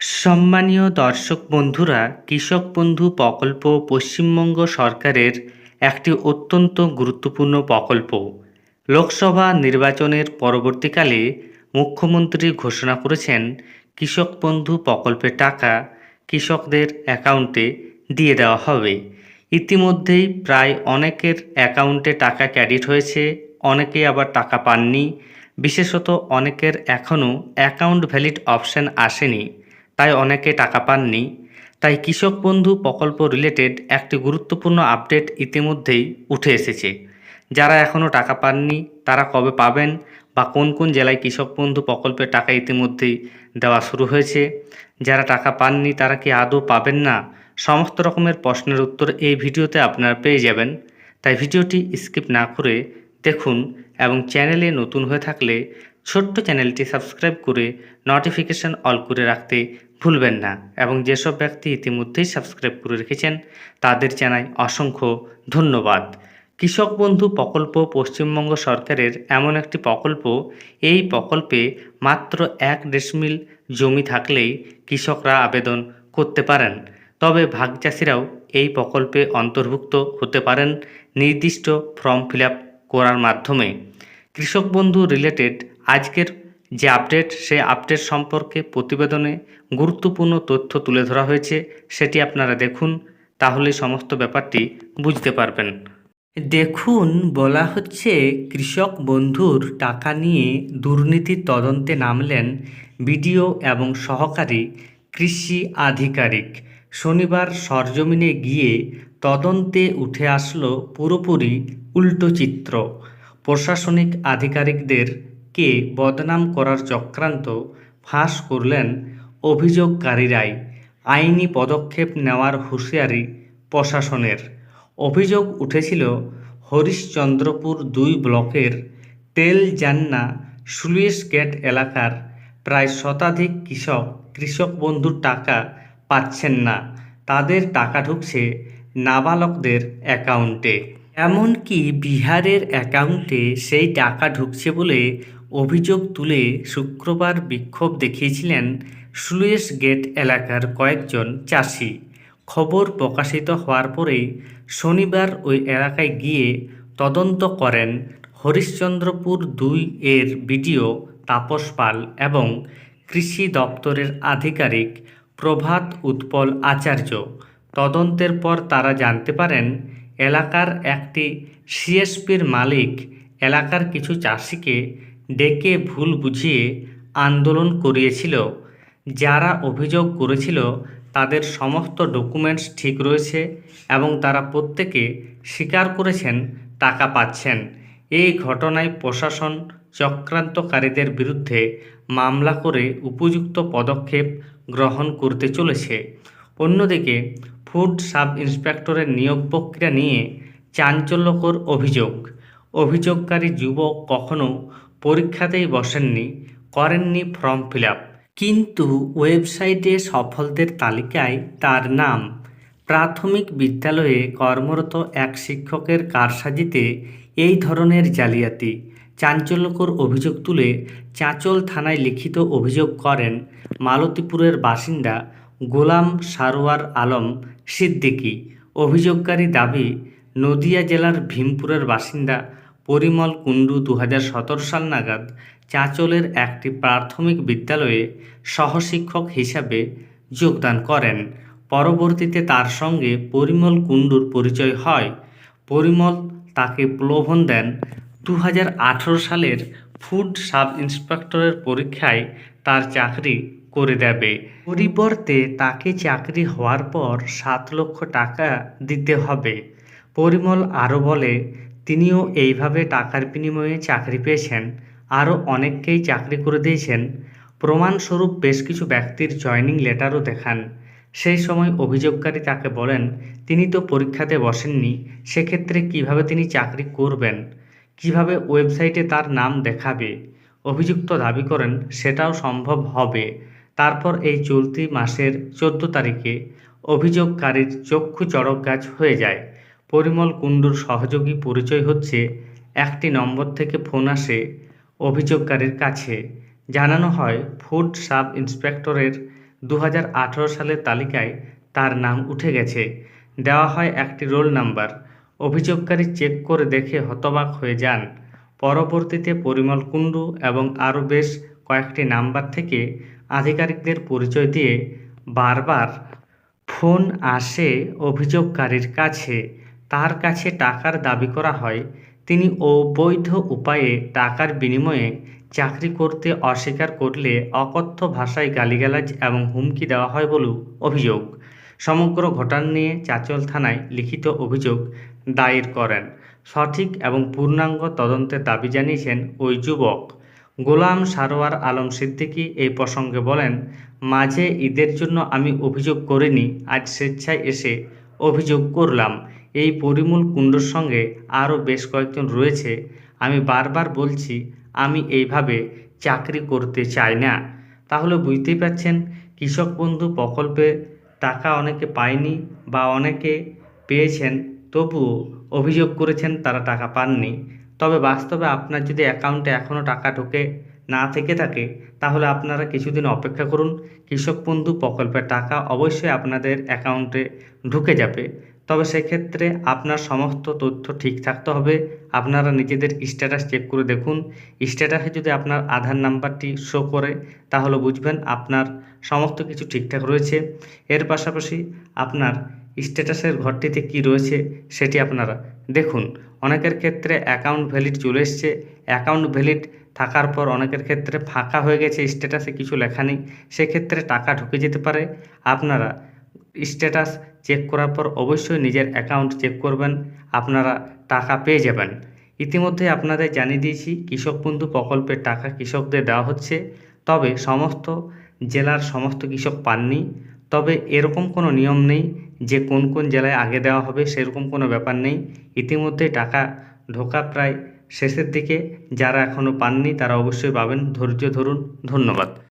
সম্মানীয় দর্শক বন্ধুরা, কৃষক বন্ধু প্রকল্প পশ্চিমবঙ্গ সরকারের একটি অত্যন্ত গুরুত্বপূর্ণ প্রকল্প। লোকসভা নির্বাচনের পরবর্তীকালে মুখ্যমন্ত্রী ঘোষণা করেছেন কৃষক বন্ধু প্রকল্পের টাকা কৃষকদের অ্যাকাউন্টে দিয়ে দেওয়া হবে। ইতিমধ্যেই প্রায় অনেকের অ্যাকাউন্টে টাকা ক্রেডিট হয়েছে, অনেকে আবার টাকা পাননি। বিশেষত অনেকের এখনও অ্যাকাউন্ট ভ্যালিড অপশান আসেনি, তাই অনেকে টাকা পাননি। তাই কৃষক বন্ধু প্রকল্প রিলেটেড একটি গুরুত্বপূর্ণ আপডেট ইতিমধ্যেই উঠে এসেছে। যারা এখনও টাকা পাননি তারা কবে পাবেন বা কোন কোন জেলায় কৃষক বন্ধু প্রকল্পের টাকা ইতিমধ্যেই দেওয়া শুরু হয়েছে, যারা টাকা পাননি তারা কি আদৌ পাবেন না, সমস্ত রকমের প্রশ্নের উত্তর এই ভিডিওতে আপনারা পেয়ে যাবেন। তাই ভিডিওটি স্কিপ না করে দেখুন এবং চ্যানেলে নতুন হয়ে থাকলে ছোট্ট চ্যানেলটি সাবস্ক্রাইব করে নোটিফিকেশান অল করে রাখতে ভুলবেন না। এবং যেসব ব্যক্তি ইতিমধ্যেই সাবস্ক্রাইব করে রেখেছেন তাদের জানাই অসংখ্য ধন্যবাদ। কৃষক বন্ধু প্রকল্প পশ্চিমবঙ্গ সরকারের এমন একটি প্রকল্প, এই প্রকল্পে মাত্র 1 ডেসিমিল জমি থাকলেই কৃষকরা আবেদন করতে পারেন। তবে ভাগ চাষিরাও এই প্রকল্পে অন্তর্ভুক্ত হতে পারেন নির্দিষ্ট ফর্ম ফিল আপ করার মাধ্যমে। কৃষক বন্ধু রিলেটেড আজকের যে আপডেট, সেই আপডেট সম্পর্কে প্রতিবেদনে গুরুত্বপূর্ণ তথ্য তুলে ধরা হয়েছে, সেটি আপনারা দেখুন, তাহলে সমস্ত ব্যাপারটি বুঝতে পারবেন। দেখুন, বলা হচ্ছে কৃষক বন্ধুর টাকা নিয়ে দুর্নীতির তদন্তে নামলেন বিডিও এবং সহকারী কৃষি আধিকারিক। শনিবার সরজমিনে গিয়ে তদন্তে উঠে আসলো পুরোপুরি উল্টো চিত্র। প্রশাসনিক আধিকারিকদেরকে বদনাম করার চক্রান্ত ফাঁস করলেন অভিযোগকারীরাই। আইনি পদক্ষেপ নেওয়ার হুঁশিয়ারি প্রশাসনের। অভিযোগ উঠেছিল হরিশ্চন্দ্রপুর 2 ব্লকের তেলজান্না স্লুইস গেট এলাকার প্রায় শতাধিক কৃষক বন্ধুর টাকা পাচ্ছেন না। তাদের টাকা ঢুকছে নাবালকদের অ্যাকাউন্টে। এমনকি বিহারের অ্যাকাউন্টে সেই টাকা ঢুকছে বলে অভিযোগ তুলে শুক্রবার বিক্ষোভ দেখিয়েছিলেন স্লুইস গেট এলাকার কয়েকজন চাষি। খবর প্রকাশিত হওয়ার পরেই শনিবার ওই এলাকায় গিয়ে তদন্ত করেন হরিশ্চন্দ্রপুর 2 এর বিডিও তাপস পাল এবং কৃষি দপ্তরের আধিকারিক প্রভাত উৎপল আচার্য। তদন্তের পর তারা জানতে পারেন এলাকার একটি সিএসপির মালিক এলাকার কিছু চাষিকে ডেকে ভুল বুঝিয়ে আন্দোলন করিয়েছিল। যারা অভিযোগ করেছিল তাদের সমস্ত ডকুমেন্টস ঠিক রয়েছে এবং তারা প্রত্যেকে স্বীকার করেছেন টাকা পাচ্ছেন। এই ঘটনায় প্রশাসন চক্রান্তকারীদের বিরুদ্ধে মামলা করে উপযুক্ত পদক্ষেপ গ্রহণ করতে চলেছে। অন্যদিকে ফুড সাব ইন্সপেক্টরের নিয়োগ প্রক্রিয়া নিয়ে চাঞ্চল্যকর অভিযোগ। অভিযোগকারী যুবক কখনো পরীক্ষাতেই বসেননি, করেননি ফর্ম ফিল আপ, কিন্তু ওয়েবসাইটে সফলদের তালিকায় তার নাম। প্রাথমিক বিদ্যালয়ে কর্মরত এক শিক্ষকের কারসাজিতে এই ধরনের জালিয়াতি। চাঞ্চল্যকর অভিযোগ তুলে চাঁচল থানায় লিখিত অভিযোগ করেন মালতীপুরের বাসিন্দা গোলাম সারোয়ার আলম সিদ্দিকী। অভিযোগকারী দাবি, নদিয়া জেলার ভীমপুরের বাসিন্দা পরিমল কুণ্ডু 2017 সাল নাগাদ চাঁচলের একটি প্রাথমিক বিদ্যালয়ে সহশিক্ষক হিসাবে যোগদান করেন। পরবর্তীতে তার সঙ্গে পরিমল কুণ্ডুর পরিচয় হয়। পরিমল তাকে প্রলোভন দেন 2018 সালের ফুড সাব ইন্সপেক্টরের পরীক্ষায় তার চাকরি করে দেবে। পরিবর্তে তাকে চাকরি হওয়ার পর 7 লক্ষ টাকা দিতে হবে। পরিমল আরও বলে, তিনিও এইভাবে টাকার বিনিময়ে চাকরি পেয়েছেন, আরও অনেককেই চাকরি করে দিয়েছেন। প্রমাণস্বরূপ বেশ কিছু ব্যক্তির জয়নিং লেটারও দেখান। সেই সময় অভিযোগকারী তাকে বলেন, তিনি তো পরীক্ষাতে বসেননি, সেক্ষেত্রে কিভাবে তিনি চাকরি করবেন, কিভাবে ওয়েবসাইটে তার নাম দেখাবে। অভিযুক্ত দাবি করেন সেটাও সম্ভব হবে। তারপর এই চলতি মাসের 14 তারিখে অভিযোগকারীর চক্ষু চড়ক গাছ হয়ে যায়। পরিমল কুণ্ডুর সহযোগী পরিচয় হচ্ছে একটি নম্বর থেকে ফোন আসে অভিযোগকারীর কাছে। জানানো হয় ফুড সাব ইন্সপেক্টরের 2018 সালের তালিকায় তার নাম উঠে গেছে। দেওয়া হয় একটি রোল নাম্বার। অভিযোগকারী চেক করে দেখে হতবাক হয়ে যান। পরবর্তীতে পরিমল কুণ্ডু এবং আরও বেশ কয়েকটি নাম্বার থেকে আধিকারিকদের পরিচয় দিয়ে বারবার ফোন আসে অভিযোগকারীর কাছে। তার কাছে টাকার দাবি করা হয়। তিনি অবৈধ উপায়ে টাকার বিনিময়ে চাকরি করতে অস্বীকার করলে অকথ্য ভাষায় গালিগালাজ এবং হুমকি দেওয়া হয় বলেও অভিযোগ। সমগ্র ঘটনা নিয়ে চাঁচল থানায় লিখিত অভিযোগ দায়ের করেন। সঠিক এবং পূর্ণাঙ্গ তদন্তের দাবি জানিয়েছেন ওই যুবক। গোলাম সারোয়ার আলম সিদ্দিকী এই প্রসঙ্গে বলেন, মাঝে ঈদের জন্য আমি অভিযোগ করিনি, আজ স্বেচ্ছায় এসে অভিযোগ করলাম। এই পরিমল কুণ্ডুর সঙ্গে আরও বেশ কয়েকজন রয়েছে। আমি বারবার বলছি আমি এইভাবে চাকরি করতে চাই না। তাহলে বুঝতেই পারছেন, কৃষক বন্ধু প্রকল্পে টাকা অনেকে পায়নি বা অনেকে পেয়েছেন, তবুও অভিযোগ করেছেন তারা টাকা পাননি। তবে বাস্তবে আপনার যদি অ্যাকাউন্টে এখনও টাকা ঢোকে না থেকে থাকে, তাহলে আপনারা কিছুদিন অপেক্ষা করুন। কৃষক বন্ধু প্রকল্পের টাকা অবশ্যই আপনাদের অ্যাকাউন্টে ঢুকে যাবে। তবে সেক্ষেত্রে আপনার সমস্ত তথ্য ঠিক থাকতে হবে। আপনারা নিজেদের স্ট্যাটাস চেক করে দেখুন। স্ট্যাটাসে যদি আপনার আধার নাম্বারটি শো করে, তাহলে বুঝবেন আপনার সমস্ত কিছু ঠিকঠাক রয়েছে। এর পাশাপাশি আপনার স্ট্যাটাসের ঘরটিতে কি রয়েছে সেটি আপনারা দেখুন। অনেকের ক্ষেত্রে অ্যাকাউন্ট ভ্যালিড চলে এসছে। অ্যাকাউন্ট ভ্যালিড থাকার পর অনেকের ক্ষেত্রে ফাঁকা হয়ে গেছে, স্ট্যাটাসে কিছু লেখা নেই, সেক্ষেত্রে টাকা ঢুকে যেতে পারে। আপনারা স্ট্যাটাস চেক করার পর অবশ্যই নিজের অ্যাকাউন্ট চেক করবেন, আপনারা টাকা পেয়ে যাবেন। ইতিমধ্যে আপনাদের জানিয়ে দিয়েছি কৃষক বন্ধু প্রকল্পের টাকা কৃষকদের দেওয়া হচ্ছে, তবে সমস্ত জেলার সমস্ত কৃষক পাননি। তবে এরকম কোনো নিয়ম নেই যে কোন কোন জেলায় আগে দেওয়া হবে, সেরকম কোনো ব্যাপার নেই। ইতিমধ্যেই টাকা ঢোকা প্রায় শেষের দিকে। যারা এখনও পাননি তারা অবশ্যই পাবেন, ধৈর্য ধরুন। ধন্যবাদ।